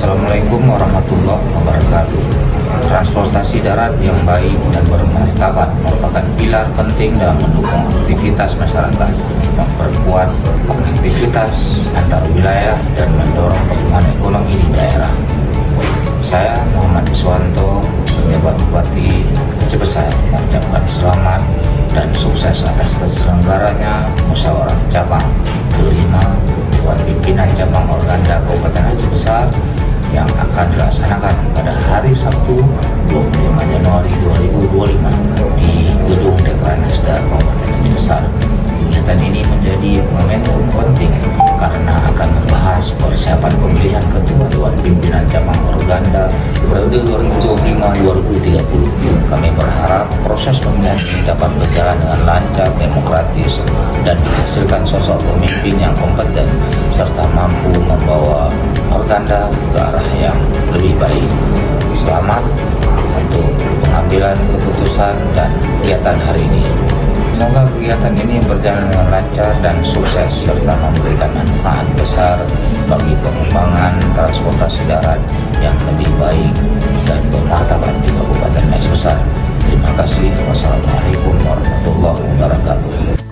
Assalamualaikum warahmatullahi wabarakatuh. Transportasi darat yang baik dan bermartabat merupakan pilar penting dalam mendukung aktivitas masyarakat, memperkuat konektivitas antar wilayah, dan mendorong pertumbuhan ekonomi di daerah. Saya Muhammad Iswanto, penjabat Bupati Aceh Besar, mengucapkan selamat dan sukses atas terselenggaranya musyawarah cabang ke-5 Dewan Pimpinan Cabang Organda Kabupaten Aceh Besar yang akan dilaksanakan pada hari Sabtu 25 Januari 2025 di Gedung Dekranasda Kabupaten Aceh Besar. Kegiatan ini menjadi momentum penting karena akan membahas persiapan pemilihan Ketua Dewan Pimpinan Cabang Organda periode 2025-2030. Kami berharap proses pemilihan ini dapat berjalan dengan lancar, demokratis, dan menghasilkan sosok pemimpin yang kompeten serta mampu membawa Organda ke arah yang lebih baik. Selamat untuk pengambilan keputusan dan kegiatan hari ini. Semoga kegiatan ini berjalan dengan lancar dan sukses serta memberikan manfaat besar bagi pengembangan transportasi darat yang lebih baik dan bermartabat di Kabupaten Aceh Besar. Terima kasih. Wassalamualaikum warahmatullahi wabarakatuh.